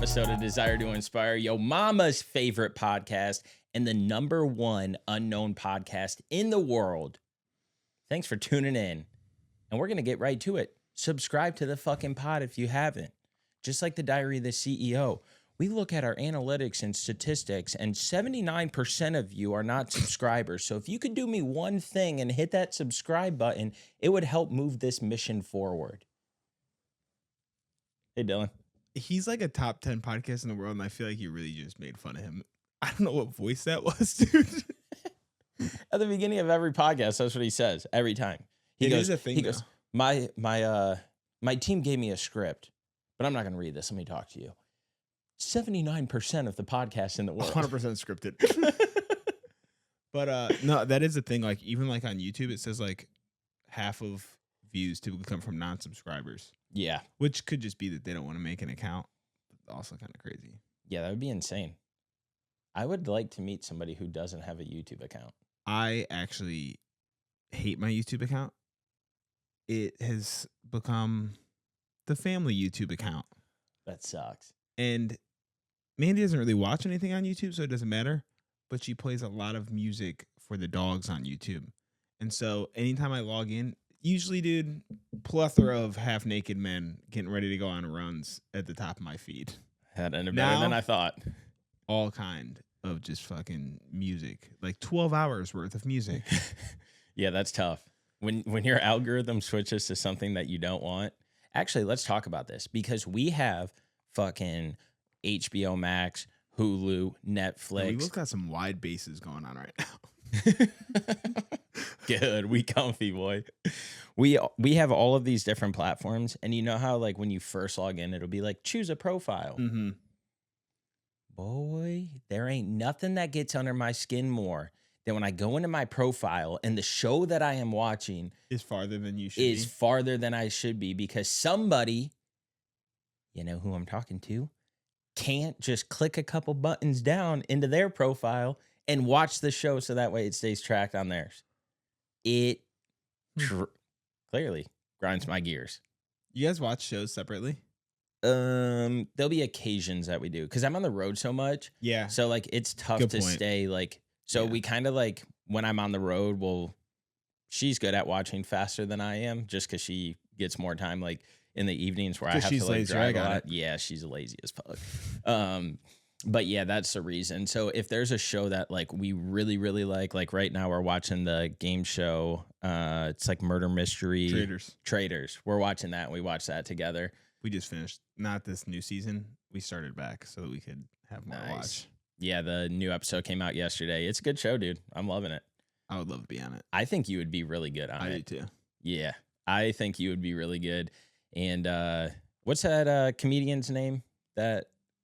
episode of Desire to Inspire, yo mama's favorite podcast and the #1 unknown podcast in the world. Thanks for tuning in. And we're going to get right to it. Subscribe to the fucking pod if you haven't. Just like the Diary of the CEO, we look at our analytics and statistics, and 79% of you are not subscribers. So if you could do me one thing and hit that subscribe button, it would help move this mission forward. Hey, Dylan. He's like a top 10 podcast in the world, and I feel like you really just made fun of him. I don't know what voice that was, dude. At the beginning of every podcast, that's what he says every time. He goes, my team gave me a script, but I'm not going to read this. Let me talk to you. 79% of the podcasts in the world. 100% scripted. But no, that is the thing. Like, even like on YouTube, it says like half of views typically come from non-subscribers. Yeah. Which could just be that they don't want to make an account. Also kind of crazy. Yeah, that would be insane. I would like to meet somebody who doesn't have a YouTube account. I actually hate my YouTube account. It has become the family YouTube account. That sucks. And Mandy doesn't really watch anything on YouTube, so it doesn't matter. But she plays a lot of music for the dogs on YouTube. And so anytime I log in, usually, dude, plethora of half-naked men getting ready to go on runs at the top of my feed. That ended better than I thought. All kind of just fucking music. Like 12 hours worth of music. Yeah, that's tough. When your algorithm switches to something that you don't want. Actually, let's talk about this because we have fucking HBO Max, Hulu, Netflix. We've got some wide bases going on right now. Good, we comfy, boy. We have all of these different platforms, and you know how like when you first log in, it'll be like choose a profile. Mm-hmm. Boy, there ain't nothing that gets under my skin more than when I go into my profile and the show that I am watching is farther than you should is farther than I should be because somebody, you know who I'm talking to, can't just click a couple buttons down into their profile and watch the show so that way it stays tracked on theirs. It clearly grinds my gears. You guys watch shows separately? There'll be occasions that we do because I'm on the road so much. Yeah. So like it's tough to stay like. So we kind of like when I'm on the road. She's good at watching faster than I am, just because she gets more time like in the evenings where I have to like drive a lot. Yeah, she's lazy as fuck. But yeah, that's the reason. So if there's a show that like we really, really like right now we're watching the game show. It's like Murder Mystery. Traders. We're watching that and we watch that together. We just finished. Not this new season. We started back so that we could have more to watch. Yeah, the new episode came out yesterday. It's a good show, dude. I'm loving it. I would love to be on it. I think you would be really good on it. I do too. Yeah, I think you would be really good. And what's that comedian's name?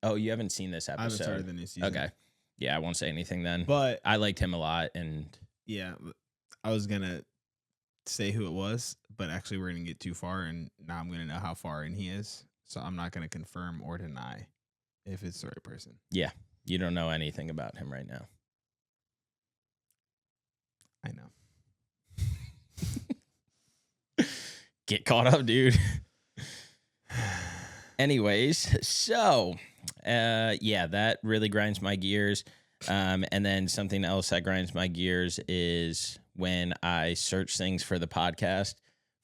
Oh, you haven't seen this episode. I haven't started the new season. Okay. Yeah, I won't say anything then. But I liked him a lot. And yeah, I was going to say who it was, but actually we're going to get too far. And now I'm going to know how far in he is. So I'm not going to confirm or deny if it's the right person. Yeah. You don't know anything about him right now. I know. Get caught up, dude. Anyways, so yeah, that really grinds my gears. And then something else that grinds my gears is when I search things for the podcast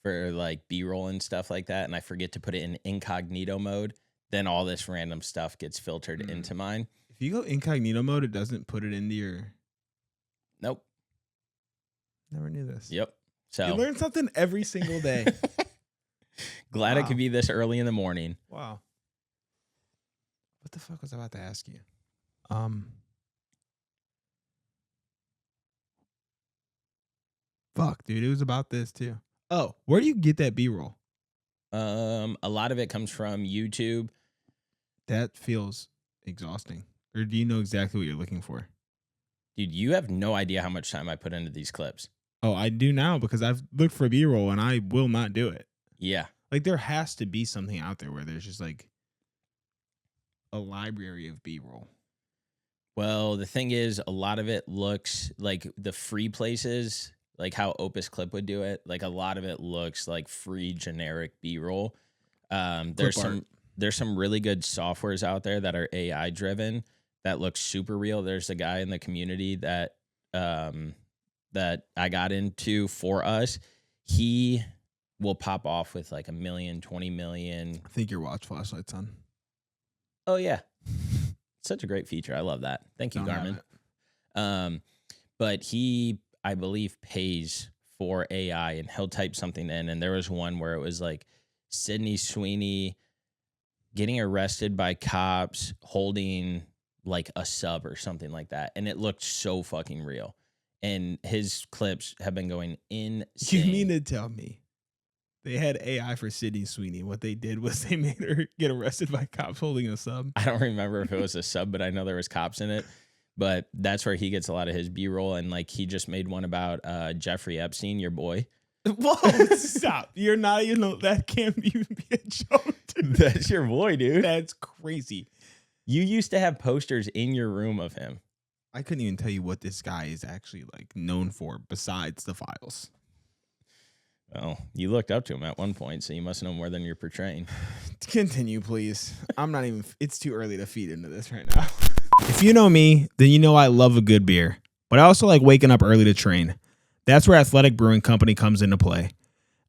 for like B-roll and stuff like that, and I forget to put it in incognito mode, then all this random stuff gets filtered into mine. If you go incognito mode, it doesn't put it into your... Nope. Never knew this. Yep. So you learn something every single day. Glad it could be this early in the morning. Wow. What the fuck was I about to ask you? Fuck, dude. It was about this too. Oh, where do you get that B-roll? A lot of it comes from YouTube. That feels exhausting. Or do you know exactly what you're looking for? Dude, you have no idea how much time I put into these clips. Oh, I do now because I've looked for B-roll and I will not do it. Yeah. Like there has to be something out there where there's just like a library of B-roll. Well, the thing is, a lot of it looks like the free places, like how Opus Clip would do it. Like a lot of it looks like free generic B-roll. There's there's some really good softwares out there that are AI driven that look super real. There's a guy in the community that that I got into for us. He will pop off with like 1 million, 20 million. I think your watch flashlight's on. Oh yeah. Such a great feature. I love that. Thank you, Don't Garmin. But he, I believe, pays for AI, and he'll type something in. And there was one where it was like Sydney Sweeney getting arrested by cops holding like a sub or something like that. And it looked so fucking real. And his clips have been going insane. You mean to tell me they had AI for Sydney Sweeney? What they did was they made her get arrested by cops holding a sub. I don't remember if it was a sub, but I know there was cops in it. But that's where he gets a lot of his B-roll. And like he just made one about Jeffrey Epstein, your boy. Whoa, stop. You're not even, that can't even be a joke. That's your boy, dude. That's crazy. You used to have posters in your room of him. I couldn't even tell you what this guy is actually like known for besides the files. Well, you looked up to him at one point, so you must know more than you're portraying. Continue, please. I'm not even, it's too early to feed into this right now. If you know me, then you know I love a good beer, but I also like waking up early to train. That's where Athletic Brewing Company comes into play.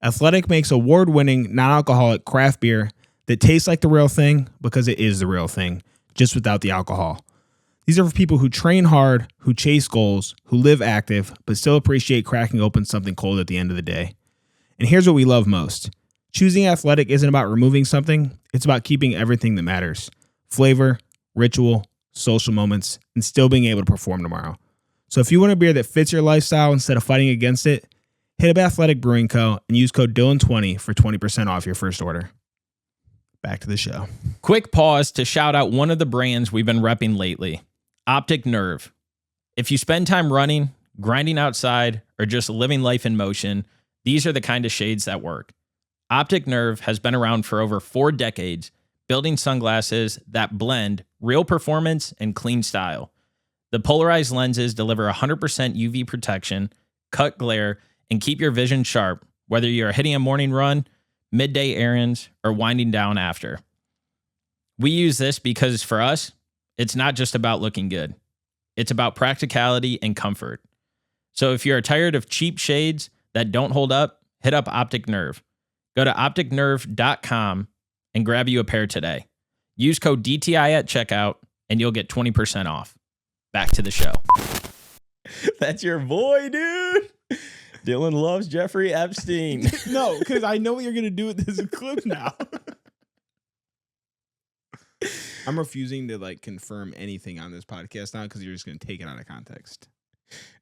Athletic makes award-winning, non-alcoholic craft beer that tastes like the real thing because it is the real thing, just without the alcohol. These are for people who train hard, who chase goals, who live active, but still appreciate cracking open something cold at the end of the day. And here's what we love most. Choosing Athletic isn't about removing something, it's about keeping everything that matters. Flavor, ritual, social moments, and still being able to perform tomorrow. So if you want a beer that fits your lifestyle instead of fighting against it, hit up Athletic Brewing Co. and use code Dylan20 for 20% off your first order. Back to the show. Quick pause to shout out one of the brands we've been repping lately, Optic Nerve. If you spend time running, grinding outside, or just living life in motion, these are the kind of shades that work. Optic Nerve has been around for over 4 decades, building sunglasses that blend real performance and clean style. The polarized lenses deliver 100% UV protection, cut glare, and keep your vision sharp, whether you're hitting a morning run, midday errands, or winding down after. We use this because for us, it's not just about looking good. It's about practicality and comfort. So if you're tired of cheap shades that don't hold up, hit up Optic Nerve. Go to opticnerve.com and grab you a pair today. Use code DTI at checkout and you'll get 20% off. Back to the show. That's your boy, dude. Dylan loves Jeffrey Epstein. No, because I know what you're going to do with this clip now. I'm refusing to like confirm anything on this podcast now because you're just going to take it out of context.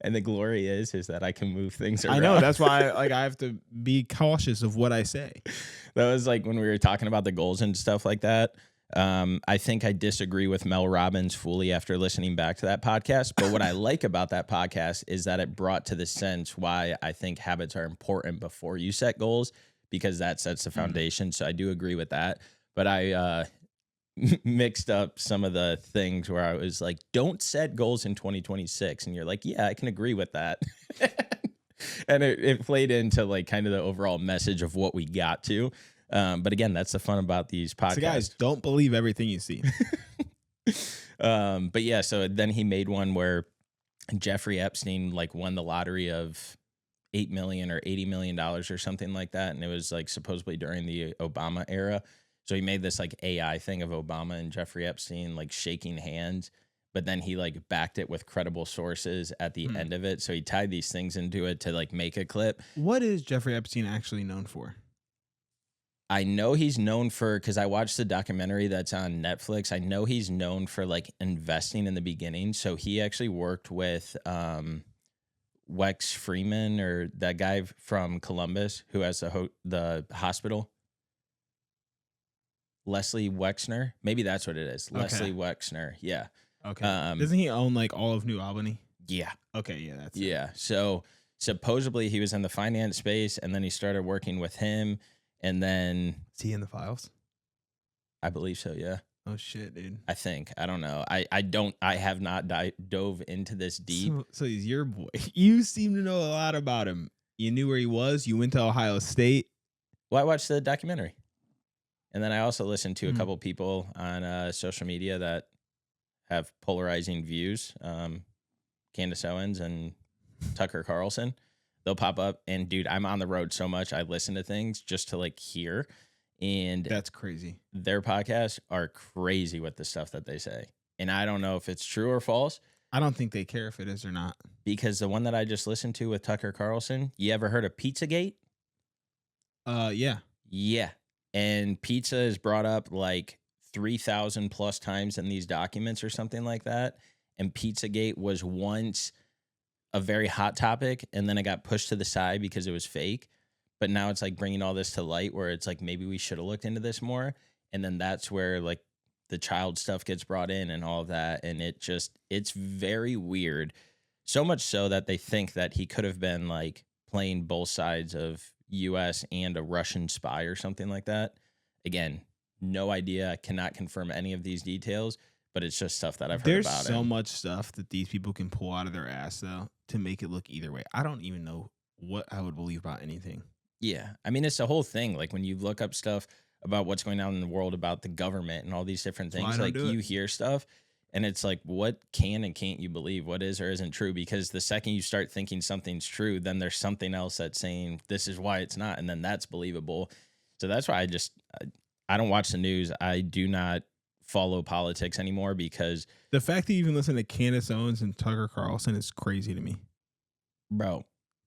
And the glory is that I can move things around. I know. That's why I have to be cautious of what I say. That was like when we were talking about the goals and stuff like that. I think I disagree with Mel Robbins fully after listening back to that podcast. But what I like about that podcast is that it brought to the sense why I think habits are important before you set goals, because that sets the foundation. So I do agree with that. But I mixed up some of the things where I was like, don't set goals in 2026. And you're like, yeah, I can agree with that. And it played into like kind of the overall message of what we got to. But again, that's the fun about these podcasts. So guys, don't believe everything you see. But yeah, so then he made one where Jeffrey Epstein like won the lottery of $8 million or $80 million or something like that. And it was like supposedly during the Obama era. So he made this like AI thing of Obama and Jeffrey Epstein like shaking hands, but then he like backed it with credible sources at the end of it. So he tied these things into it to like make a clip. What is Jeffrey Epstein actually known for? I know he's known for, because I watched the documentary that's on Netflix. I know he's known for like investing in the beginning. So he actually worked with Wex Freeman, or that guy from Columbus who has the hospital. Leslie Wexner. Maybe that's what it is. Okay. Leslie Wexner. Yeah. Okay. Doesn't he own like all of New Albany? Yeah. Okay. Yeah. That's it. So supposedly he was in the finance space, and then he started working with him. And then is he in the files? I believe so. Yeah. Oh shit, dude. I think. I don't know. I have not dove into this deep. So he's your boy. You seem to know a lot about him. You knew where he was. You went to Ohio State. Well, I watched the documentary. And then I also listen to a couple people on social media that have polarizing views. Candace Owens and Tucker Carlson. They'll pop up, and dude, I'm on the road so much. I listen to things just to like hear, and That's crazy. their podcasts are crazy with the stuff that they say. And I don't know if it's true or false, I don't think they care if it is or not. because the one that I just listened to with Tucker Carlson, you ever heard of Pizzagate? Yeah. Yeah. And pizza is brought up like 3,000 plus times in these documents or something like that. And Pizzagate was once a very hot topic, and then it got pushed to the side because it was fake. But now it's like bringing all this to light, where it's like maybe we should have looked into this more. And then that's where like the child stuff gets brought in and all of that. And it's very weird. So much so that they think that he could have been like playing both sides of US and a Russian spy or something like that. Again, no idea. I cannot confirm any of these details, but it's just stuff that I've heard about. There's so much stuff that these people can pull out of their ass, though, to make it look either way. I don't even know what I would believe about anything. Yeah. I mean, it's the whole thing. Like when you look up stuff about what's going on in the world, about the government and all these different things, like you hear stuff and it's like, what can and can't you believe? What is or isn't true? Because the second you start thinking something's true, then there's something else that's saying this is why it's not. And then that's believable. So that's why I don't watch the news. I do not follow politics anymore, because the fact that you even listen to Candace Owens and Tucker Carlson is crazy to me. Bro,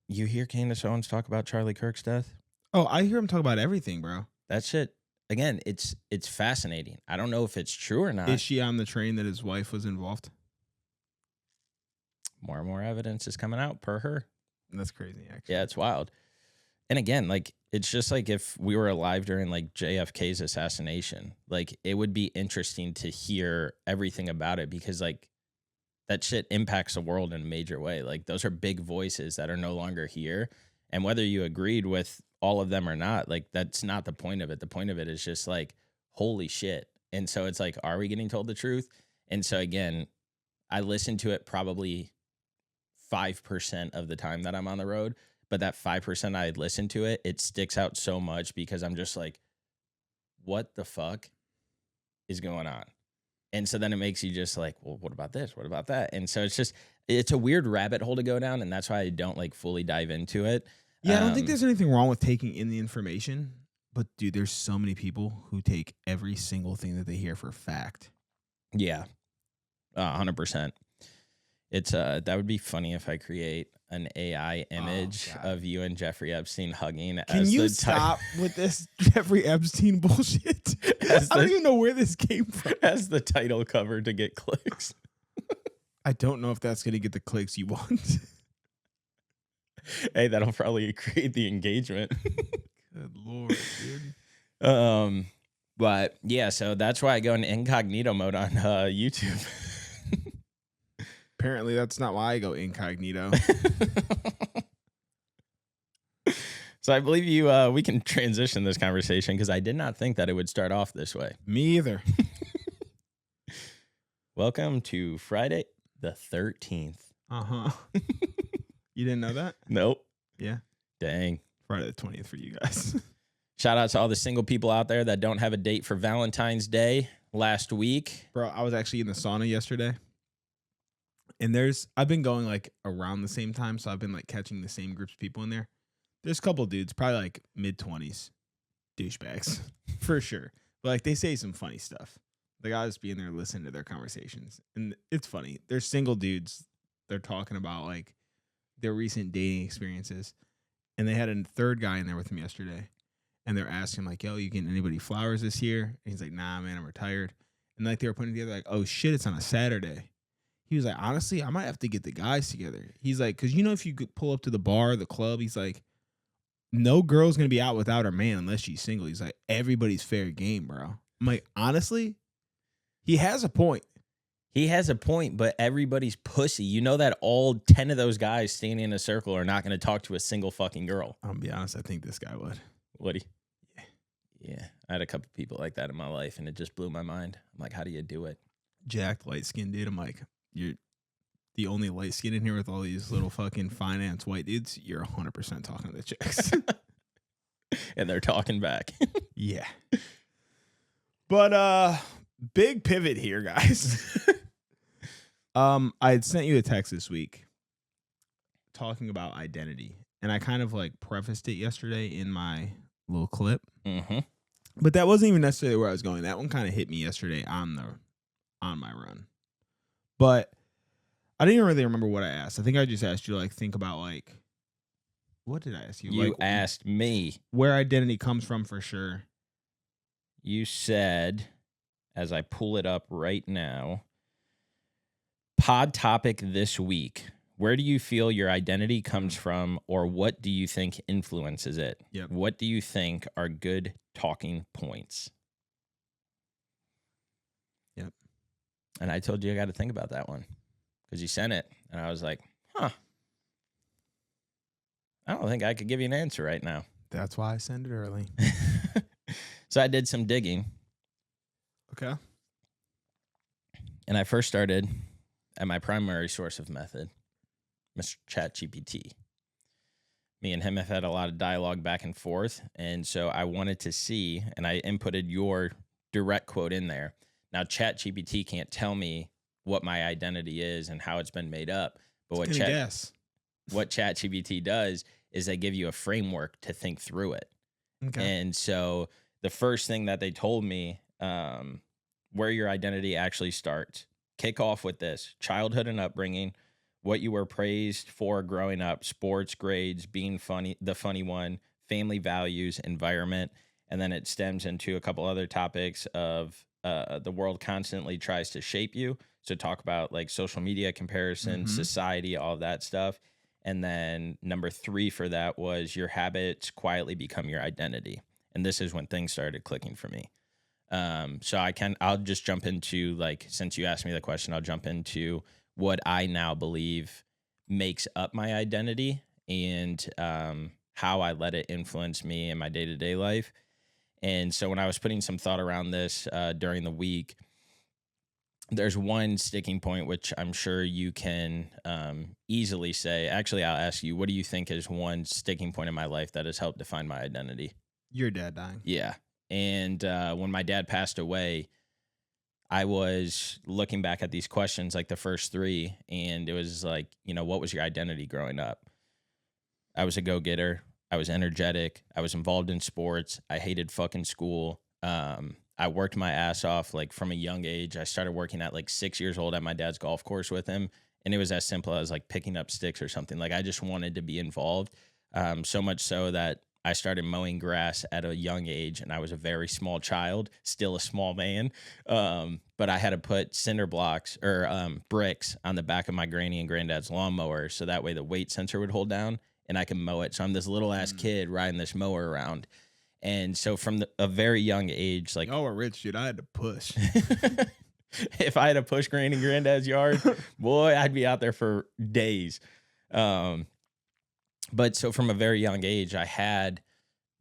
you hear Candace Owens talk about Charlie Kirk's death? Oh, I hear him talk about everything, bro. That shit, again, it's fascinating. I don't know if it's true or not. Is she on the train that his wife was involved? More and more evidence is coming out per her. That's crazy, actually. Yeah, it's wild. And again, like, it's just like if we were alive during like JFK's assassination, like it would be interesting to hear everything about it, because like that shit impacts the world in a major way. Like those are big voices that are no longer here. And whether you agreed with all of them or not, like that's not the point of it. The point of it is just like, holy shit. And so it's like, are we getting told the truth? And so again, I listen to it probably 5% of the time that I'm on the road. But that 5% I listen to it, it sticks out so much, because I'm just like, what the fuck is going on? And so then it makes you just like, well, what about this? What about that? And so it's a weird rabbit hole to go down. And that's why I don't like fully dive into it. Yeah, I don't think there's anything wrong with taking in the information. But dude, there's so many people who take every single thing that they hear for fact. Yeah, 100%. It's that would be funny if I create an AI image of you and Jeffrey Epstein hugging. Can you stop with this Jeffrey Epstein bullshit? I don't even know where this came from. As the title cover to get clicks. I don't know if that's going to get the clicks you want. Hey, that'll probably create the engagement. Good Lord, dude. But yeah, so that's why I go in incognito mode on YouTube. Apparently, that's not why I go incognito. So I believe we can transition this conversation, because I did not think that it would start off this way. Me either. Welcome to Friday the 13th. Uh-huh. You didn't know that? Nope. Yeah. Dang. Friday the 20th for you guys. Shout out to all the single people out there that don't have a date for Valentine's Day last week. Bro, I was actually in the sauna yesterday. And I've been going like around the same time, so I've been like catching the same groups of people in there. There's a couple dudes, probably like mid-20s, douchebags, for sure. But like they say some funny stuff. Like I'll just be in there listening to their conversations. And it's funny. They're single dudes. They're talking about like their recent dating experiences. And they had a third guy in there with them yesterday. And they're asking like, yo, you getting anybody flowers this year? And he's like, nah, man, I'm retired. And like they were putting together like, oh shit, it's on a Saturday. He was like, honestly, I might have to get the guys together. He's like, because you know, if you could pull up to the bar, the club, he's like, no girl's going to be out without her man unless she's single. He's like, everybody's fair game, bro. I'm like, honestly, he has a point. He has a point, but everybody's pussy. You know that all 10 of those guys standing in a circle are not going to talk to a single fucking girl. I'll be honest, I think this guy would. Would he? Yeah. I had a couple people like that in my life, and it just blew my mind. I'm like, how do you do it? Jacked, light-skinned dude. I'm like, you're the only light skin in here with all these little fucking finance white dudes. You're 100% talking to the chicks. And they're talking back. Yeah. But big pivot here, guys. I had sent you a text this week talking about identity, and I kind of like prefaced it yesterday in my little clip. Mm-hmm. But that wasn't even necessarily where I was going. That one kind of hit me yesterday on my run. But I didn't really remember what I asked. I think I just asked you to like think about like, what did I ask you? You like, asked me where identity comes from for sure. You said, as I pull it up right now, pod topic this week. Where do you feel your identity comes from, or what do you think influences it? Yep. What do you think are good talking points? Yep. And I told you I got to think about that one because you sent it, and I was like, huh. I don't think I could give you an answer right now. That's why I sent it early. So I did some digging. Okay. And I first started at my primary source of method, Mr. ChatGPT. Me and him have had a lot of dialogue back and forth. And so I wanted to see, and I inputted your direct quote in there. Now, ChatGPT can't tell me what my identity is and how it's been made up. But what ChatGPT does is they give you a framework to think through it. Okay. And so the first thing that they told me, where your identity actually starts, kick off with this: childhood and upbringing, what you were praised for growing up, sports, grades, being funny, the funny one, family values, environment. And then it stems into a couple other topics of the world constantly tries to shape you. So talk about like social media comparison, society, all of that stuff. And then number 3 for that was your habits quietly become your identity. And this is when things started clicking for me. So I'll just jump into, like, since you asked me the question, I'll jump into what I now believe makes up my identity and how I let it influence me in my day-to-day life. And so when I was putting some thought around this during the week, there's one sticking point, which I'm sure you can easily say. Actually, I'll ask you, what do you think is one sticking point in my life that has helped define my identity? Your dad dying. Yeah. And when my dad passed away, I was looking back at these questions, like the first 3, and it was like, what was your identity growing up? I was a go-getter. I was energetic. I was involved in sports. I hated fucking school. I worked my ass off, like, from a young age. I started working at like 6 years old at my dad's golf course with him. And it was as simple as like picking up sticks or something. Like, I just wanted to be involved. So much so that I started mowing grass at a young age, and I was a very small child, still a small man. But I had to put cinder blocks or bricks on the back of my granny and granddad's lawnmower, so that way the weight sensor would hold down and I can mow it. So I'm this little ass kid riding this mower around. And so from a very young age, like, y'all were rich, dude. I had to push. If I had to push granny and granddad's yard, boy, I'd be out there for days. But so from a very young age, I had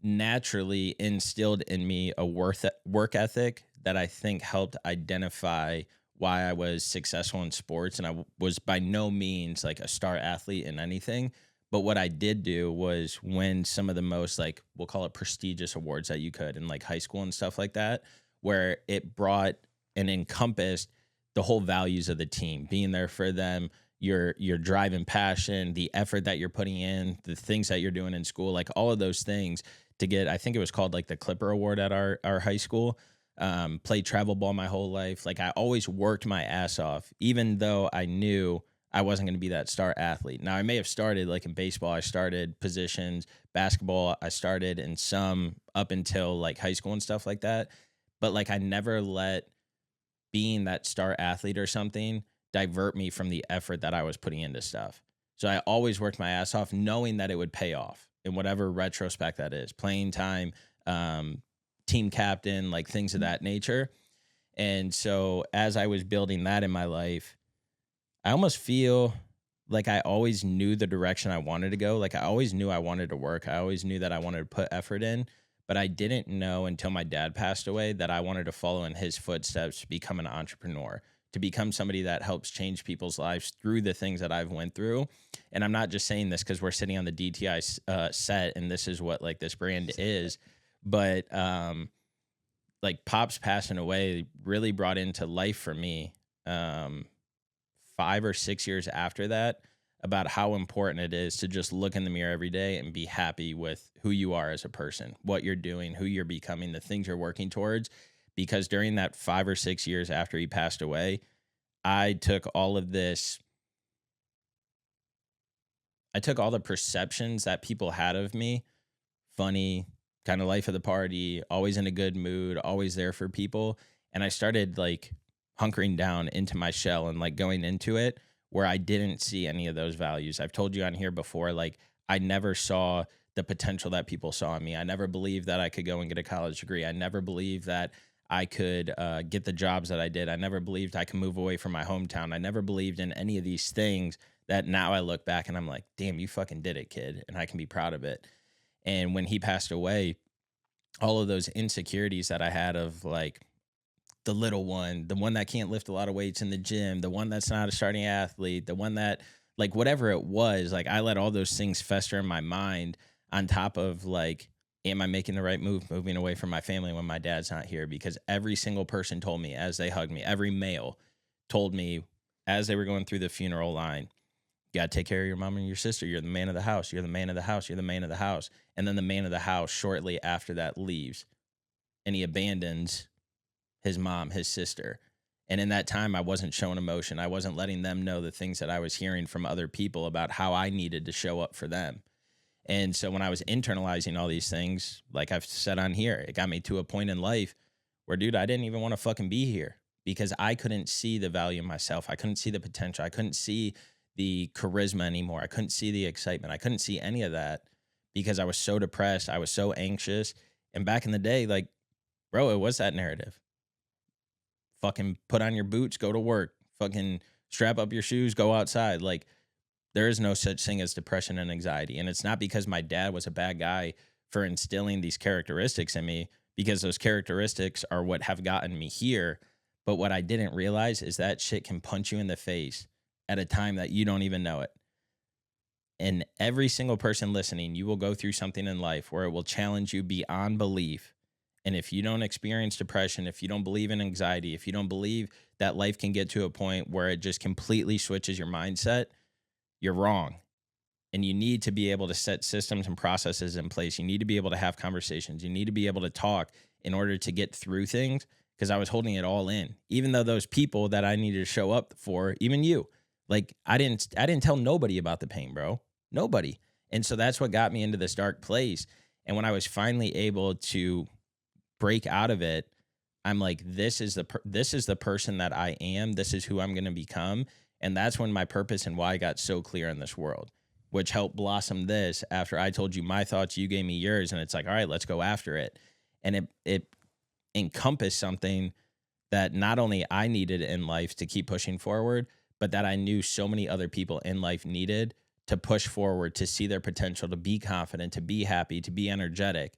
naturally instilled in me a work ethic that I think helped identify why I was successful in sports. And I was by no means like a star athlete in anything. But what I did do was win some of the most, like, we'll call it prestigious awards that you could in like high school and stuff like that, where it brought and encompassed the whole values of the team, being there for them, your drive and passion, the effort that you're putting in, the things that you're doing in school, like all of those things to get, I think it was called like the Clipper Award at our high school. Played travel ball my whole life. Like, I always worked my ass off, even though I knew I wasn't going to be that star athlete. Now, I may have started like in baseball, I started positions, basketball, I started in some up until like high school and stuff like that. But like, I never let being that star athlete or something divert me from the effort that I was putting into stuff. So I always worked my ass off knowing that it would pay off in whatever retrospect that is, playing time, team captain, like things of that nature. And so as I was building that in my life, I almost feel like I always knew the direction I wanted to go. Like, I always knew I wanted to work. I always knew that I wanted to put effort in, but I didn't know until my dad passed away that I wanted to follow in his footsteps to become an entrepreneur, to become somebody that helps change people's lives through the things that I've went through. And I'm not just saying this because we're sitting on the DTI set and this is what like this brand is, but like Pops passing away really brought into life for me 5 or 6 years after that about how important it is to just look in the mirror every day and be happy with who you are as a person, what you're doing, who you're becoming, the things you're working towards. Because during that 5 or 6 years after he passed away, I took all of this, I took all the perceptions that people had of me, funny, kind of life of the party, always in a good mood, always there for people. And I started like hunkering down into my shell and like going into it where I didn't see any of those values. I've told you on here before, like I never saw the potential that people saw in me. I never believed that I could go and get a college degree. I never believed that I could get the jobs that I did. I never believed I could move away from my hometown. I never believed in any of these things that now I look back and I'm like, damn, you fucking did it, kid. And I can be proud of it. And when he passed away, all of those insecurities that I had of like the little one, the one that can't lift a lot of weights in the gym, the one that's not a starting athlete, the one that like whatever it was, like I let all those things fester in my mind on top of like, am I making the right move moving away from my family when my dad's not here? Because every single person told me as they hugged me, every male told me as they were going through the funeral line, you got to take care of your mom and your sister. You're the man of the house. You're the man of the house. You're the man of the house. And then the man of the house shortly after that leaves and he abandons his mom, his sister. And in that time, I wasn't showing emotion. I wasn't letting them know the things that I was hearing from other people about how I needed to show up for them. And so when I was internalizing all these things, like I've said on here, it got me to a point in life where, dude, I didn't even want to fucking be here because I couldn't see the value in myself. I couldn't see the potential. I couldn't see the charisma anymore. I couldn't see the excitement. I couldn't see any of that because I was so depressed. I was so anxious. And back in the day, like, bro, it was that narrative. Fucking put on your boots, go to work, fucking strap up your shoes, go outside. Like, there is no such thing as depression and anxiety. And it's not because my dad was a bad guy for instilling these characteristics in me, because those characteristics are what have gotten me here. But what I didn't realize is that shit can punch you in the face at a time that you don't even know it. And every single person listening, you will go through something in life where it will challenge you beyond belief. And if you don't experience depression, if you don't believe in anxiety, if you don't believe that life can get to a point where it just completely switches your mindset, you're wrong. And you need to be able to set systems and processes in place. You need to be able to have conversations. You need to be able to talk in order to get through things, because I was holding it all in. Even though those people that I needed to show up for, even you, like I didn't tell nobody about the pain, bro. Nobody. And so that's what got me into this dark place. And when I was finally able to break out of it, I'm like, this is the person that I am. This is who I'm going to become. And that's when my purpose and why got so clear in this world, which helped blossom this after I told you my thoughts, you gave me yours. And it's like, all right, let's go after it. And it encompassed something that not only I needed in life to keep pushing forward, but that I knew so many other people in life needed to push forward, to see their potential, to be confident, to be happy, to be energetic.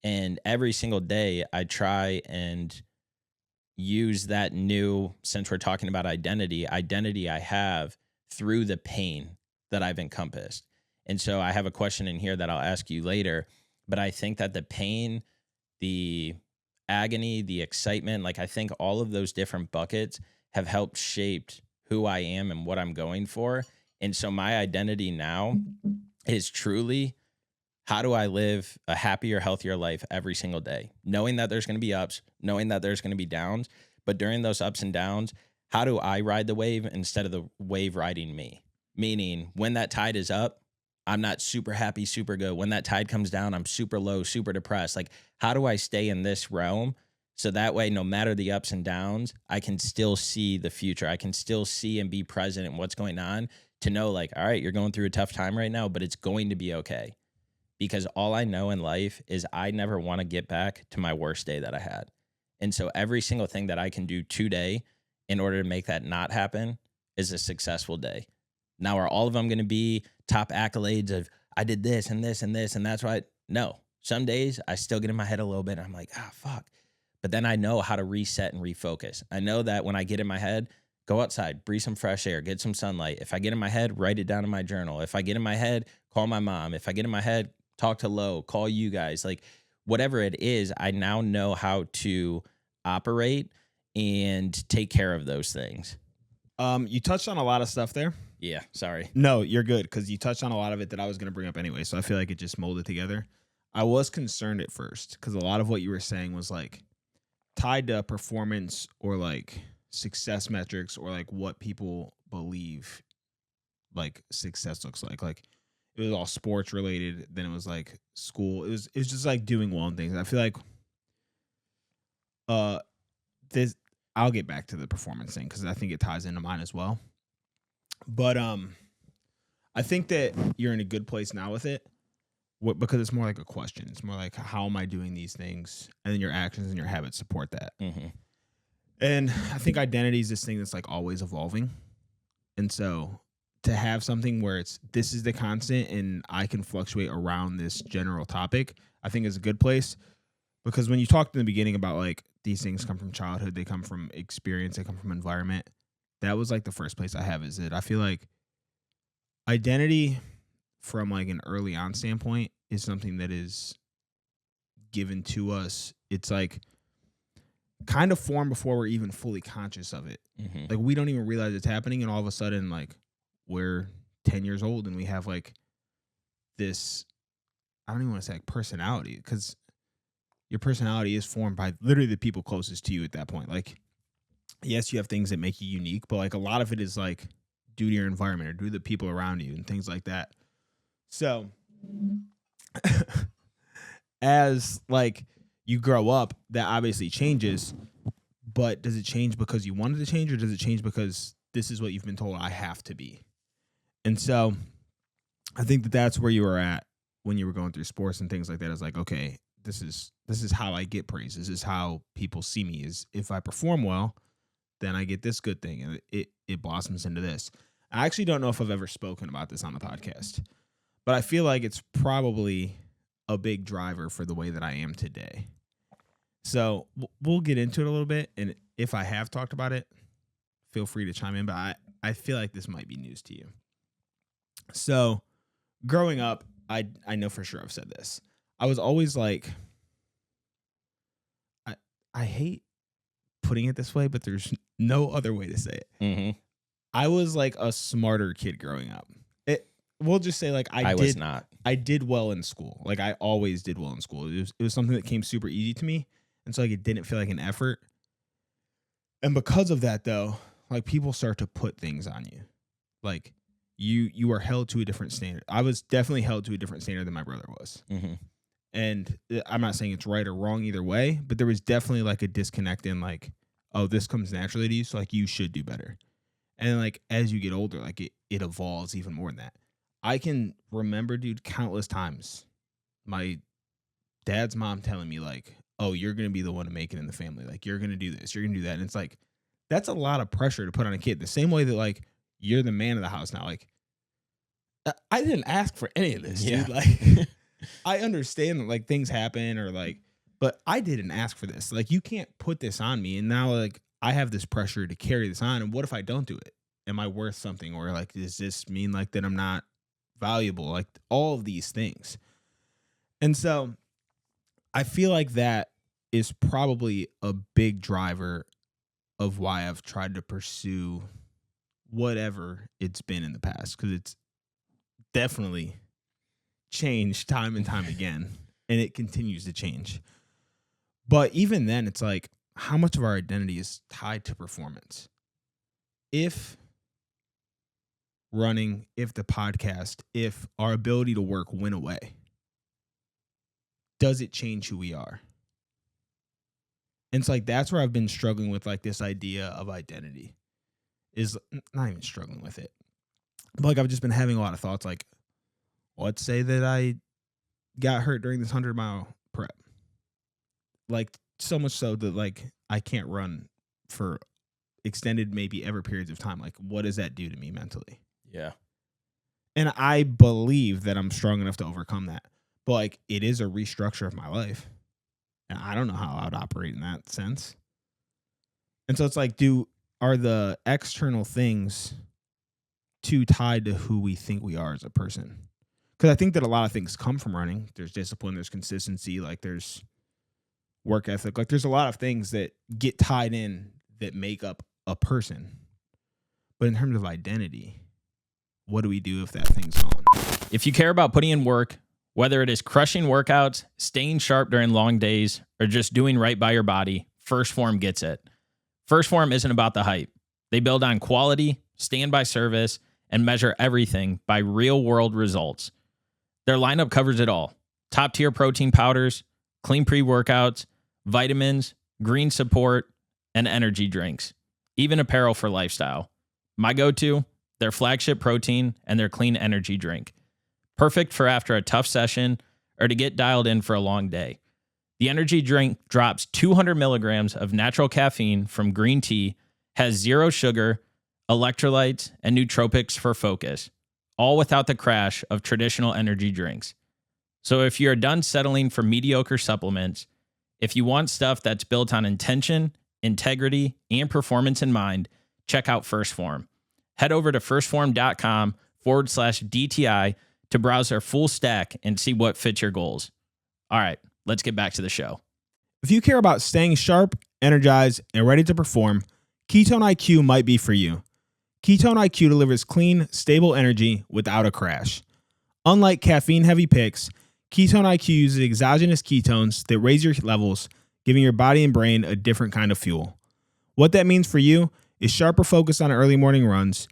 And every single day I try and use that new, since we're talking about identity I have through the pain that I've encompassed. And so I have a question in here that I'll ask you later, but I think that the pain, the agony, the excitement, like I think all of those different buckets have helped shaped who I am and what I'm going for. And so my identity now is truly, how do I live a happier, healthier life every single day? Knowing that there's going to be ups, knowing that there's going to be downs, but during those ups and downs, how do I ride the wave instead of the wave riding me? Meaning when that tide is up, I'm not super happy, super good. When that tide comes down, I'm super low, super depressed. Like, how do I stay in this realm? So that way, no matter the ups and downs, I can still see the future. I can still see and be present in what's going on, to know like, all right, you're going through a tough time right now, but it's going to be okay. Because all I know in life is I never want to get back to my worst day that I had. And so every single thing that I can do today in order to make that not happen is a successful day. Now, are all of them going to be top accolades of I did this and this and this, and that's why? No. Some days I still get in my head a little bit and I'm like, fuck. But then I know how to reset and refocus. I know that when I get in my head, go outside, breathe some fresh air, get some sunlight. If I get in my head, write it down in my journal. If I get in my head, call my mom. If I get in my head, talk to Lo, call you guys. Like, whatever it is, I now know how to operate and take care of those things. You touched on a lot of stuff there. Yeah, sorry. No, you're good, because you touched on a lot of it that I was going to bring up anyway. So I feel like it just molded together. I was concerned at first because a lot of what you were saying was like tied to performance or like success metrics or like what people believe like success looks like. Like it was all sports related. Then it was like school. It was just like doing well and things. I feel like this. I'll get back to the performance thing because I think it ties into mine as well. But I think that you're in a good place now with it, because it's more like a question. It's more like, how am I doing these things? And then your actions and your habits support that. Mm-hmm. And I think identity is this thing that's like always evolving. And so to have something where this is the constant and I can fluctuate around this general topic, I think is a good place. Because when you talked in the beginning about like these things come from childhood, they come from experience, they come from environment. That was like the first place I have is that I feel like identity from like an early on standpoint is something that is given to us. It's like kind of formed before we're even fully conscious of it. Mm-hmm. Like we don't even realize it's happening, and all of a sudden like we're 10 years old and we have like this, I don't even want to say like personality, because your personality is formed by literally the people closest to you at that point. Like, yes, you have things that make you unique, but like a lot of it is like due to your environment or due to the people around you and things like that. So as like you grow up, that obviously changes, but does it change because you wanted to change, or does it change because this is what you've been told I have to be? And so I think that that's where you were at when you were going through sports and things like that. Is like, okay, this is how I get praise. This is how people see me, is if I perform well, then I get this good thing, and it blossoms into this. I actually don't know if I've ever spoken about this on the podcast, but I feel like it's probably a big driver for the way that I am today. So we'll get into it a little bit, and if I have talked about it, feel free to chime in, but I feel like this might be news to you. So growing up, I know for sure I've said this. I was always like, I hate putting it this way, but there's no other way to say it. Mm-hmm. I was like a smarter kid growing up. We'll just say like I was not. I did well in school. Like I always did well in school. It was something that came super easy to me, and so like it didn't feel like an effort. And because of that, though, like people start to put things on you, like you are held to a different standard. I was definitely held to a different standard than my brother was. Mm-hmm. And I'm not saying it's right or wrong either way, but there was definitely like a disconnect in like, oh, this comes naturally to you, so like you should do better. And like as you get older, like it evolves even more than that. I can remember, dude, countless times my dad's mom telling me like, oh, you're going to be the one to make it in the family. Like you're going to do this, you're going to do that. And it's like, that's a lot of pressure to put on a kid. The same way that like you're the man of the house now. Like I didn't ask for any of this, dude. Like I understand that like things happen or like, but I didn't ask for this. Like you can't put this on me. And now like I have this pressure to carry this on. And what if I don't do it? Am I worth something? Or like, does this mean like that I'm not valuable? Like all of these things. And so I feel like that is probably a big driver of why I've tried to pursue whatever it's been in the past. Cause it's definitely changed time and time again, and it continues to change. But even then, it's like, how much of our identity is tied to performance? If running, if the podcast, if our ability to work went away, does it change who we are? And it's like, that's where I've been struggling with like this idea of identity, is not even struggling with it, but like I've just been having a lot of thoughts like, let's say that I got hurt during this 100-mile prep. Like so much so that like I can't run for extended maybe ever periods of time. Like what does that do to me mentally? Yeah. And I believe that I'm strong enough to overcome that. But like it is a restructure of my life. And I don't know how I would operate in that sense. And so it's like, are the external things too tied to who we think we are as a person? because I think that a lot of things come from running. There's discipline, there's consistency, like there's work ethic. Like there's a lot of things that get tied in that make up a person. But in terms of identity, what do we do if that thing's gone? If you care about putting in work, whether it is crushing workouts, staying sharp during long days, or just doing right by your body, First Form gets it. First Form isn't about the hype. They build on quality, stand by service, and measure everything by real-world results. Their lineup covers it all. Top-tier protein powders, clean pre-workouts, vitamins, green support, and energy drinks. Even apparel for lifestyle. My go-to, their flagship protein and their clean energy drink. Perfect for after a tough session or to get dialed in for a long day. The energy drink drops 200 milligrams of natural caffeine from green tea, has 0 sugar, electrolytes, and nootropics for focus, all without the crash of traditional energy drinks. So if you're done settling for mediocre supplements, if you want stuff that's built on intention, integrity, and performance in mind, check out First Form. Head over to firstform.com/DTI to browse their full stack and see what fits your goals. All right, let's get back to the show. If you care about staying sharp, energized, and ready to perform, Ketone IQ might be for you. Ketone IQ delivers clean, stable energy without a crash. Unlike caffeine-heavy picks, Ketone IQ uses exogenous ketones that raise your levels, giving your body and brain a different kind of fuel. What that means for you is sharper focus on early morning runs,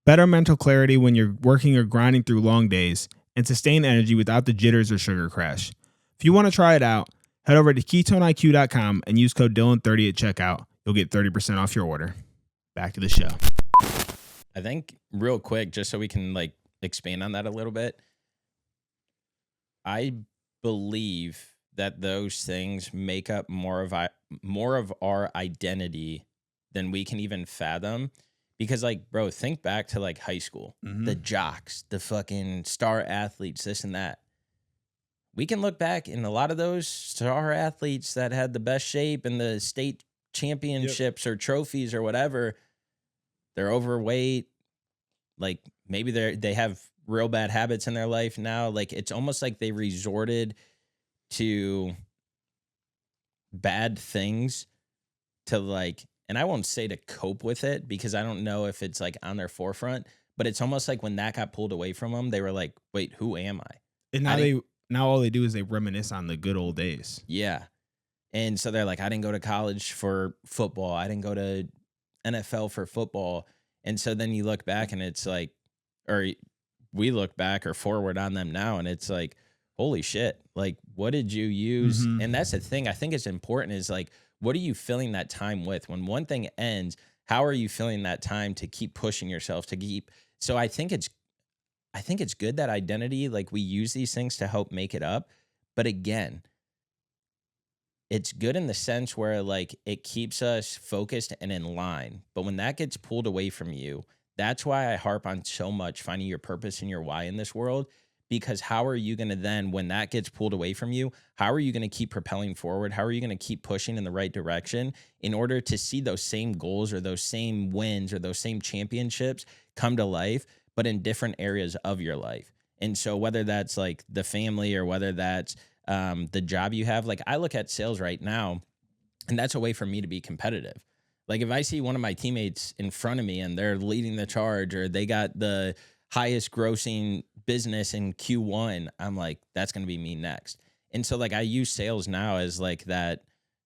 better mental clarity when you're working or grinding through long days, and sustained energy without the jitters or sugar crash. If you want to try it out, head over to KetoneIQ.com and use code Dylan30 at checkout. You'll get 30% off your order. Back to the show. I think real quick, just so we can like expand on that a little bit, I believe that those things make up more of our identity than we can even fathom. Because like, bro, think back to like high school, the jocks, the fucking star athletes, this and that. We can look back and a lot of those star athletes that had the best shape and the state championships or trophies or whatever, they're overweight. Like maybe they have real bad habits in their life now. Like it's almost like they resorted to bad things to like, and I won't say to cope with it because I don't know if it's like on their forefront, but it's almost like when that got pulled away from them, they were like, wait, who am I? And now all they do is they reminisce on the good old days. Yeah. And so they're like, I didn't go to college for football. I didn't go to NFL for football. And so then you look back and it's like, or we look back or forward on them now and it's like, holy shit, like what did you use? And that's the thing I think is important is like, what are you filling that time with? When one thing ends, how are you filling that time to keep pushing yourself to keep? So I think it's good that identity, like we use these things to help make it up. But again, it's good in the sense where like it keeps us focused and in line. But when that gets pulled away from you, that's why I harp on so much finding your purpose and your why in this world. Because how are you going to then, when that gets pulled away from you, how are you going to keep propelling forward? How are you going to keep pushing in the right direction in order to see those same goals or those same wins or those same championships come to life, but in different areas of your life? And so whether that's like the family or whether that's the job you have, like I look at sales right now, and that's a way for me to be competitive. Like if I see one of my teammates in front of me and they're leading the charge or they got the highest grossing business in Q1, I'm like, that's going to be me next. And so like I use sales now as like that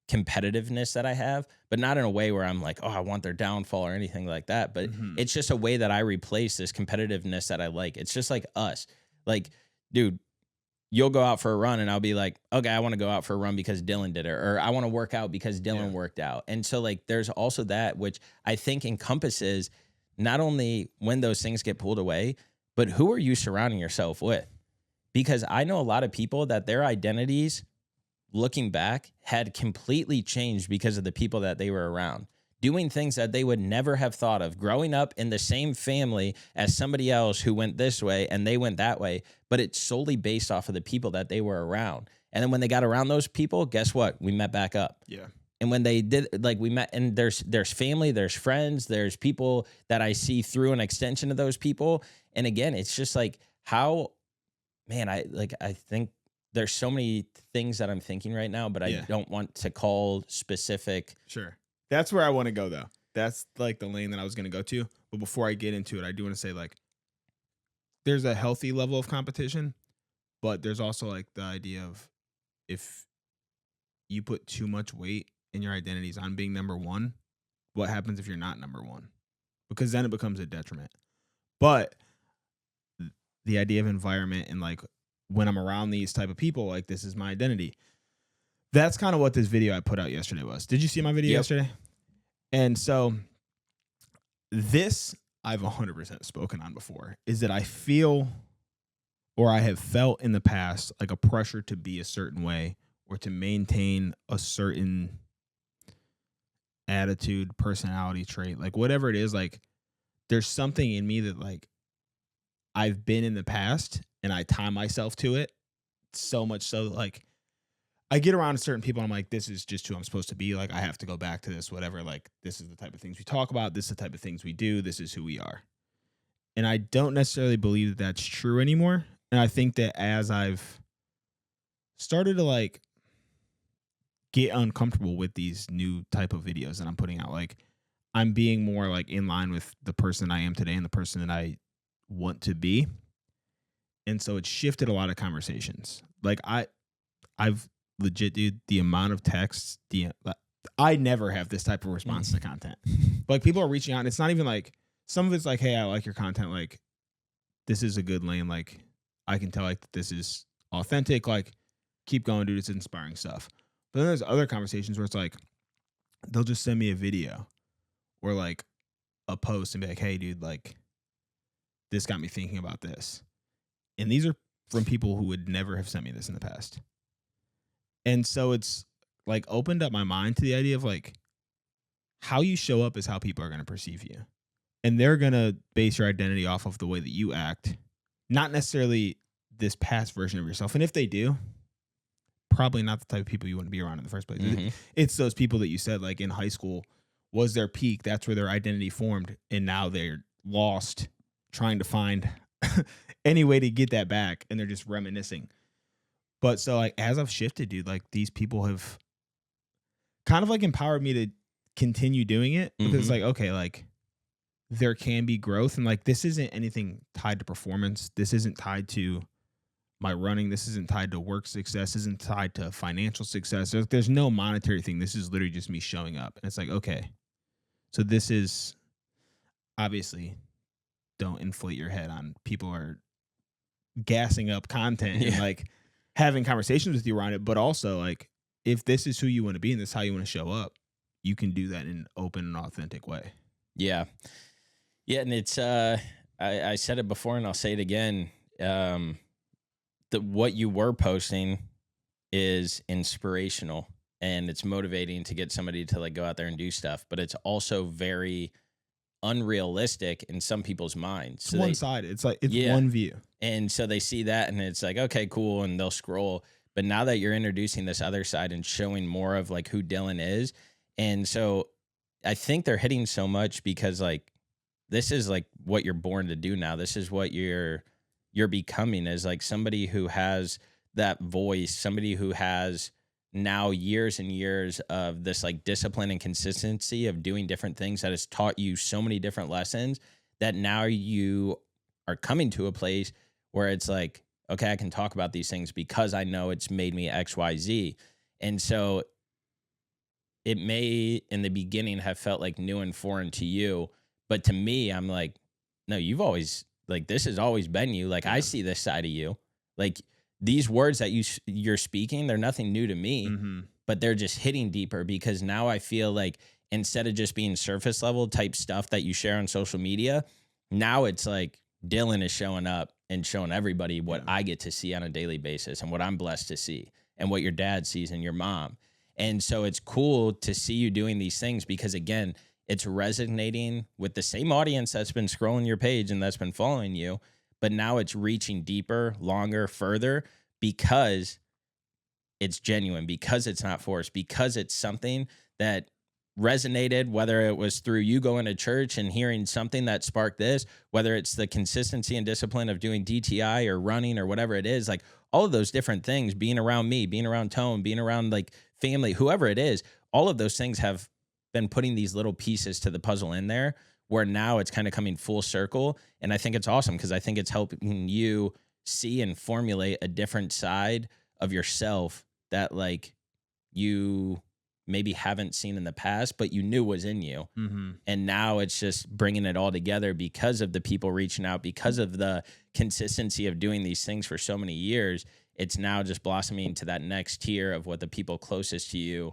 competitiveness that I have, but not in a way where I'm like, oh, I want their downfall or anything like that. But it's just a way that I replace this competitiveness that I like. It's just like us. Like, dude, you'll go out for a run and I'll be like, okay, I want to go out for a run because Dylan did it, or I want to work out because Dylan worked out. And so like there's also that, which I think encompasses not only when those things get pulled away, but who are you surrounding yourself with? Because I know a lot of people that their identities, looking back, had completely changed because of the people that they were around, doing things that they would never have thought of, growing up in the same family as somebody else who went this way and they went that way, but it's solely based off of the people that they were around. And then when they got around those people, guess what? We met back up. Yeah. And when they did, like we met, and there's family, there's friends, there's people that I see through an extension of those people. And again, it's just like, how man, I think there's so many things that I'm thinking right now, but I Yeah. don't want to call specific. Sure. That's where I want to go, though. That's like the lane that I was going to go to. But before I get into it, I do want to say, like, there's a healthy level of competition, but there's also like the idea of if you put too much weight in your identities on being number one, what happens if you're not number one? Because then it becomes a detriment. But the idea of environment and like when I'm around these type of people, like this is my identity. That's kind of what this video I put out yesterday was. Did you see my video Yep. yesterday? And so this I've 100% spoken on before is that I feel or I have felt in the past like a pressure to be a certain way or to maintain a certain attitude, personality trait, like whatever it is, like there's something in me that like I've been in the past and I tie myself to it so much so like I get around certain people and I'm like, this is just who I'm supposed to be. Like I have to go back to this, whatever. Like this is the type of things we talk about. This is the type of things we do. This is who we are. And I don't necessarily believe that that's true anymore. And I think that as I've started to like get uncomfortable with these new type of videos that I'm putting out, like I'm being more like in line with the person I am today and the person that I want to be. And so it's shifted a lot of conversations. Like I've legit, dude, the amount of texts, I never have this type of response to content. Like people are reaching out and it's not even like, some of it's like, hey, I like your content. Like this is a good lane. Like I can tell like this is authentic. Like keep going, dude. It's inspiring stuff. But then there's other conversations where it's like, they'll just send me a video or like a post and be like, hey, dude, like this got me thinking about this. And these are from people who would never have sent me this in the past. And so it's like opened up my mind to the idea of like how you show up is how people are going to perceive you. And they're going to base your identity off of the way that you act, not necessarily this past version of yourself. And if they do, probably not the type of people you want to be around in the first place. Mm-hmm. It's those people that you said like in high school was their peak. That's where their identity formed. And now they're lost trying to find any way to get that back. And they're just reminiscing. But so like as I've shifted, dude, like these people have kind of like empowered me to continue doing it because it's like, okay, like there can be growth and like this isn't anything tied to performance. This isn't tied to my running. This isn't tied to work success. This isn't tied to financial success. There's no monetary thing. This is literally just me showing up. And it's like, okay, so this is obviously don't inflate your head on people are gassing up content and like having conversations with you around it. But also like, if this is who you want to be and this is how you want to show up, you can do that in an open and authentic way. Yeah. Yeah. And it's, I said it before and I'll say it again. What you were posting is inspirational and it's motivating to get somebody to like go out there and do stuff, but it's also very unrealistic in some people's minds. So one side. It's like, it's one view. And so they see that and it's like, okay, cool. And they'll scroll. But now that you're introducing this other side and showing more of like who Dylan is. And so I think they're hitting so much because like, this is like what you're born to do now. This is what you're becoming as like somebody who has that voice, somebody who has now years and years of this like discipline and consistency of doing different things that has taught you so many different lessons that now you are coming to a place where it's like, okay, I can talk about these things because I know it's made me X, Y, Z. And so it may in the beginning have felt like new and foreign to you, but to me, I'm like, no, you've always like, this has always been you. Like, I see this side of you. Like these words that you're speaking, they're nothing new to me, but they're just hitting deeper because now I feel like instead of just being surface level type stuff that you share on social media, now it's like Dylan is showing up and showing everybody what I get to see on a daily basis and what I'm blessed to see and what your dad sees and your mom. And so it's cool to see you doing these things because again, it's resonating with the same audience that's been scrolling your page and that's been following you, but now it's reaching deeper, longer, further because it's genuine, because it's not forced, because it's something that resonated, whether it was through you going to church and hearing something that sparked this, whether it's the consistency and discipline of doing DTI or running or whatever it is, like all of those different things, being around me, being around Tone, being around like family, whoever it is, all of those things have been putting these little pieces to the puzzle in there where now it's kind of coming full circle. And I think it's awesome because I think it's helping you see and formulate a different side of yourself that like you maybe haven't seen in the past, but you knew was in you. Mm-hmm. And now it's just bringing it all together because of the people reaching out, because of the consistency of doing these things for so many years. It's now just blossoming to that next tier of what the people closest to you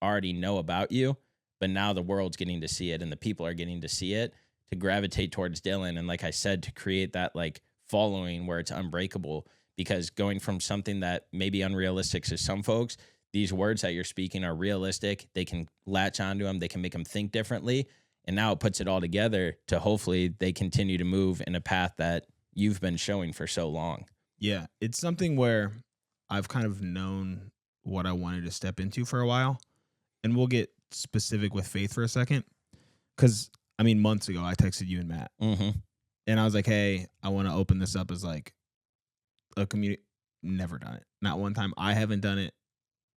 already know about you. But now the world's getting to see it and the people are getting to see it to gravitate towards Dylan. And like I said, to create that like following where it's unbreakable, because going from something that may be unrealistic to some folks, these words that you're speaking are realistic. They can latch onto them. They can make them think differently. And now it puts it all together to hopefully they continue to move in a path that you've been showing for so long. Yeah, it's something where I've kind of known what I wanted to step into for a while. And we'll get specific with Faith for a second. Because, I mean, months ago, I texted you and Matt. Mm-hmm. And I was like, hey, I want to open this up as like a community. Never done it. Not one time. I haven't done it,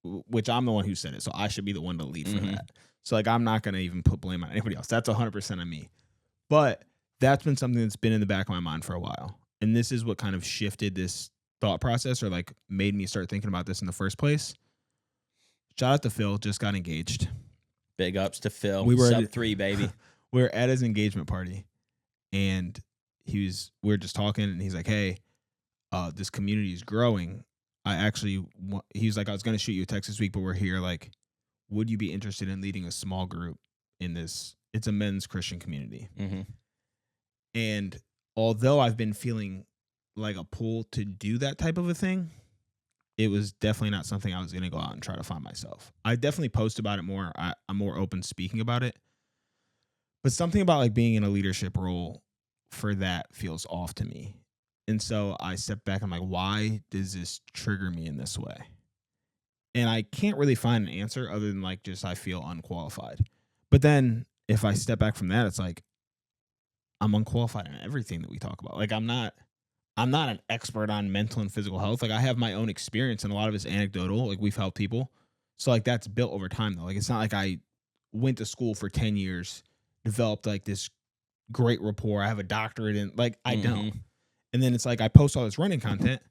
which I'm the one who said it. So I should be the one to lead for that. So like, I'm not going to even put blame on anybody else. That's 100% on me. But that's been something that's been in the back of my mind for a while. And this is what kind of shifted this thought process or like made me start thinking about this in the first place. Shout out to Phil, just got engaged. Big ups to Phil. We were Sub 3, baby. We were at his engagement party and we were just talking and he's like, hey, this community is growing. He was like, I was going to shoot you a text this week, but we're here. Like, would you be interested in leading a small group in this? It's a men's Christian community. Mm-hmm. And although I've been feeling like a pull to do that type of a thing, it was definitely not something I was going to go out and try to find myself. I definitely post about it more. I'm more open speaking about it. But something about like being in a leadership role for that feels off to me. And so I stepped back. I'm like, why does this trigger me in this way? And I can't really find an answer other than like just I feel unqualified. But then if I step back from that, it's like I'm unqualified in everything that we talk about. Like I'm not an expert on mental and physical health. Like I have my own experience and a lot of it's anecdotal. Like we've helped people. So like that's built over time though. Like it's not like I went to school for 10 years, developed like this great rapport. I have a doctorate in like I don't. And then it's like I post all this running content.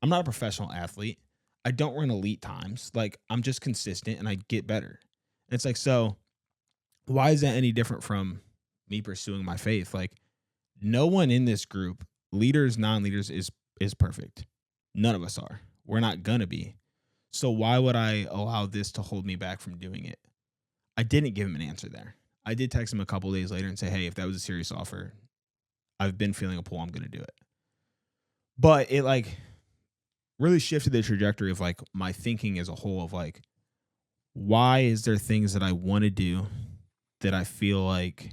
I'm not a professional athlete. I don't run elite times. Like I'm just consistent and I get better. And it's like, so why is that any different from me pursuing my faith? Like no one in this group, leaders, non-leaders, is perfect. None of us are. We're not gonna be. So why would I allow this to hold me back from doing it? I didn't give him an answer there. I did text him a couple days later and say, hey, if that was a serious offer, I've been feeling a pull, I'm gonna do it. But it like really shifted the trajectory of like my thinking as a whole of like, why is there things that I want to do that I feel like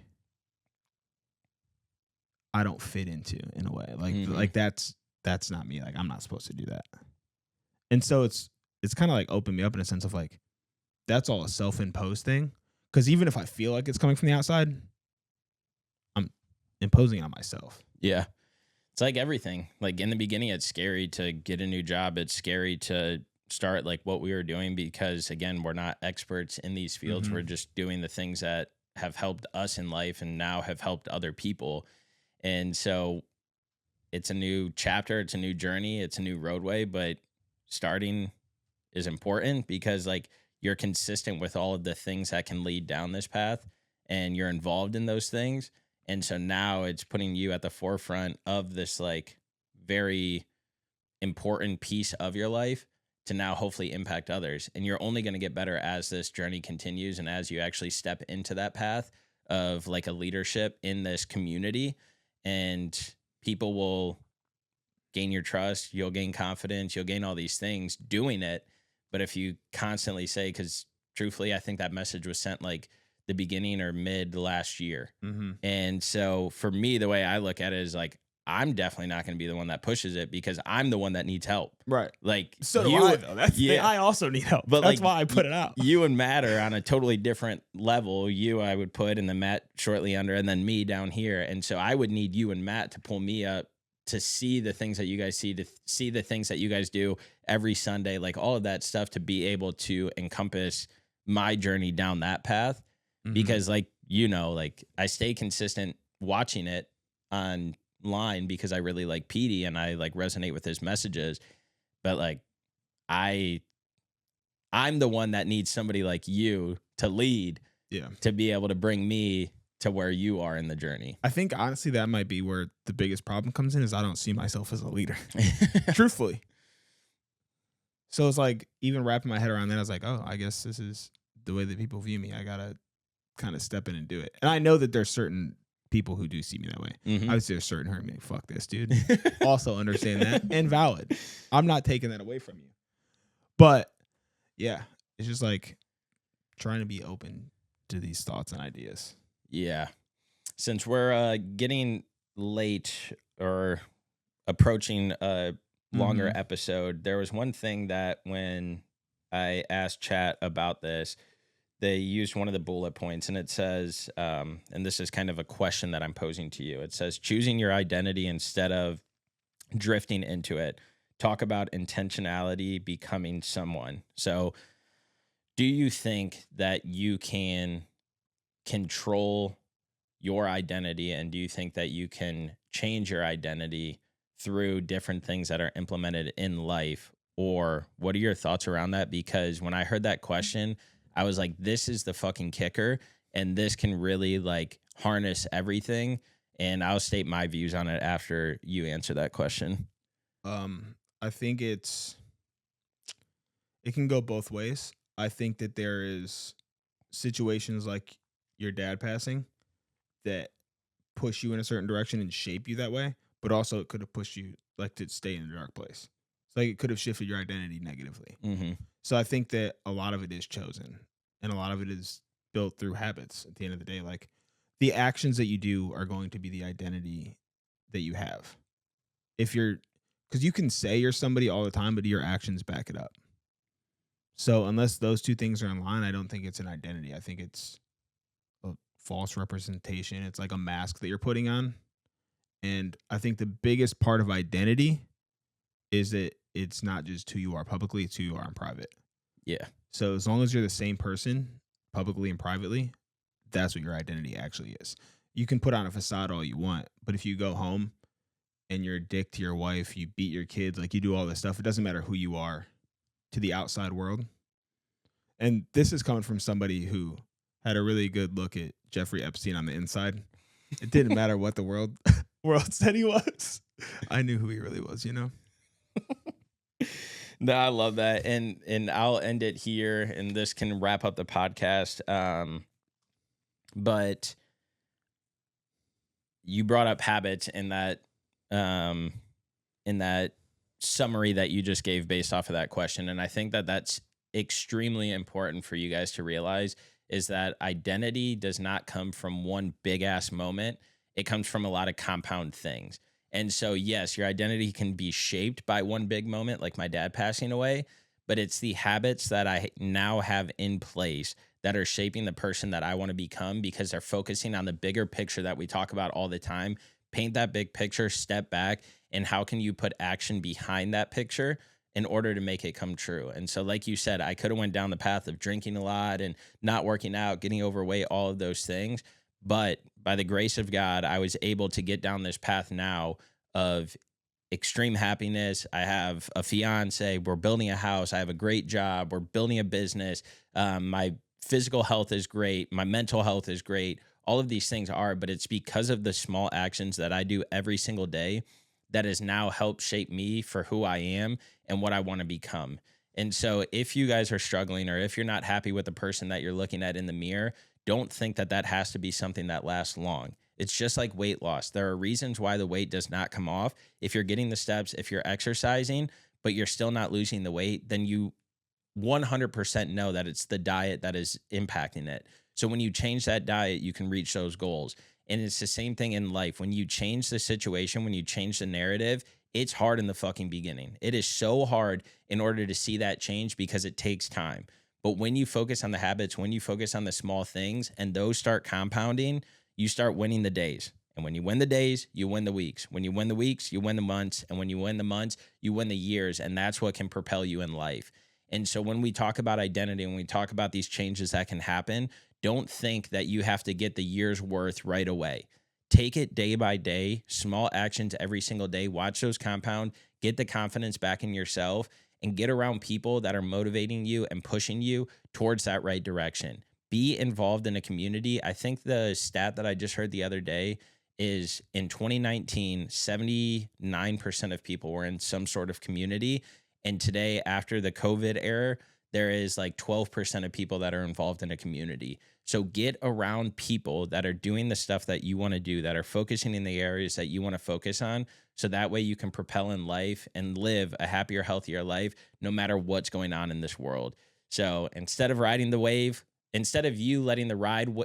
I don't fit into in a way? Like like that's not me. Like I'm not supposed to do that. And so it's kind of like opened me up in a sense of like that's all a self-imposed thing. Because even if I feel like it's coming from the outside, I'm imposing it on myself. Yeah. It's like everything. Like in the beginning, it's scary to get a new job. It's scary to start like what we were doing because, again, we're not experts in these fields. We're just doing the things that have helped us in life and now have helped other people. And so it's a new chapter. It's a new journey. It's a new roadway. But starting is important because like you're consistent with all of the things that can lead down this path and you're involved in those things. And so now it's putting you at the forefront of this like very important piece of your life to now hopefully impact others. And you're only going to get better as this journey continues and as you actually step into that path of like a leadership in this community, and people will gain your trust, you'll gain confidence, you'll gain all these things doing it. But if you constantly say, because truthfully, I think that message was sent like the beginning or mid last year. And so for me, the way I look at it is like, I'm definitely not going to be the one that pushes it because I'm the one that needs help. Right. Like So do you, I, though. That's the thing. I also need help. but That's like why I put it out. You and Matt are on a totally different level. You, I would put, and then Matt shortly under, and then me down here. And so I would need you and Matt to pull me up to see the things that you guys see, to see the things that you guys do every Sunday, like all of that stuff, to be able to encompass my journey down that path. Because like, like I stay consistent watching it online because I really like Petey and I like resonate with his messages. But like, I'm the one that needs somebody like you to lead, to be able to bring me to where you are in the journey. I think honestly that might be where the biggest problem comes in, is I don't see myself as a leader, truthfully. So it's like, even wrapping my head around that, I was like, oh, I guess this is the way that people view me. I gotta kind of step in and do it. And I know that there's certain people who do see me that way. I would say there's certain who are like, fuck this dude. Also understand that, and valid. I'm not taking that away from you. But yeah, it's just like trying to be open to these thoughts and ideas. Yeah. Since we're getting late or approaching a longer episode, there was one thing that when I asked chat about this, they used one of the bullet points, and it says, and this is kind of a question that I'm posing to you. It says, choosing your identity instead of drifting into it. Talk about intentionality, becoming someone. So do you think that you can control your identity, and do you think that you can change your identity through different things that are implemented in life? Or what are your thoughts around that? Because when I heard that question, I was like, this is the fucking kicker, and this can really like harness everything. And I'll state my views on it after you answer that question. I think it can go both ways. I think that there is situations like your dad passing that push you in a certain direction and shape you that way, but also it could have pushed you like to stay in a dark place. So like it could have shifted your identity negatively. So I think that a lot of it is chosen, and a lot of it is built through habits. At the end of the day, like the actions that you do are going to be the identity that you have. Because you can say you're somebody all the time, but your actions back it up. So unless those two things are in line, I don't think it's an identity. I think it's a false representation. It's like a mask that you're putting on. And I think the biggest part of identity is that it's not just who you are publicly, it's who you are in private. Yeah. So as long as you're the same person publicly and privately, that's what your identity actually is. You can put on a facade all you want, but if you go home and you're a dick to your wife, you beat your kids, like you do all this stuff, it doesn't matter who you are to the outside world. And this is coming from somebody who had a really good look at Jeffrey Epstein on the inside. It didn't matter what the world said he was. I knew who he really was, you know? No, I love that. And I'll end it here, and this can wrap up the podcast. But you brought up habits in that summary that you just gave based off of that question. And I think that that's extremely important for you guys to realize, is that identity does not come from one big ass moment. It comes from a lot of compound things. And so, yes, your identity can be shaped by one big moment, like my dad passing away, but it's the habits that I now have in place that are shaping the person that I want to become, because they're focusing on the bigger picture that we talk about all the time. Paint that big picture, step back, and how can you put action behind that picture in order to make it come true? And so, like you said, I could have went down the path of drinking a lot and not working out, getting overweight, all of those things. But by the grace of God, I was able to get down this path now of extreme happiness. I have a fiance. We're building a house. I have a great job. We're building a business. My physical health is great. My mental health is great. All of these things are, but it's because of the small actions that I do every single day that has now helped shape me for who I am and what I want to become. And so if you guys are struggling, or if you're not happy with the person that you're looking at in the mirror, don't think that that has to be something that lasts long. It's just like weight loss. There are reasons why the weight does not come off. If you're getting the steps, if you're exercising, but you're still not losing the weight, then you 100% know that it's the diet that is impacting it. So when you change that diet, you can reach those goals. And it's the same thing in life. When you change the situation, when you change the narrative, it's hard in the fucking beginning. It is so hard in order to see that change because it takes time. But when you focus on the habits, when you focus on the small things and those start compounding, you start winning the days. And when you win the days, you win the weeks. When you win the weeks, you win the months. And when you win the months, you win the years. And that's what can propel you in life. And so when we talk about identity, when we talk about these changes that can happen, don't think that you have to get the year's worth right away. Take it day by day, small actions every single day. Watch those compound, get the confidence back in yourself, and get around people that are motivating you and pushing you towards that right direction. Be involved in a community. I think the stat that I just heard the other day is in 2019, 79% of people were in some sort of community. And today, after the COVID era, there is like 12% of people that are involved in a community. So get around people that are doing the stuff that you want to do, that are focusing in the areas that you want to focus on. So that way you can propel in life and live a happier, healthier life, no matter what's going on in this world. So instead of riding the wave, instead of you letting the ride, we're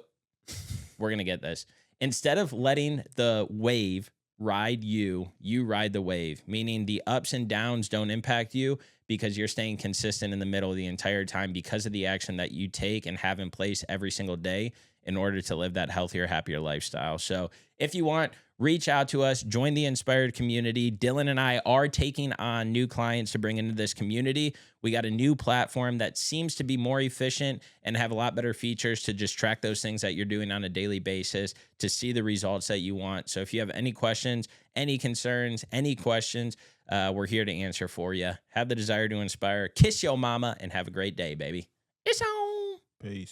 going to get this. Instead of letting the wave ride you ride the wave, meaning the ups and downs don't impact you because you're staying consistent in the middle the entire time because of the action that you take and have in place every single day in order to live that healthier, happier lifestyle. So if you want, reach out to us, join the Inspired community. Dylan and I are taking on new clients to bring into this community. We got a new platform that seems to be more efficient and have a lot better features to just track those things that you're doing on a daily basis to see the results that you want. So if you have any questions, any concerns, any questions, we're here to answer for you. Have the desire to inspire. Kiss your mama and have a great day, baby. It's on. Peace.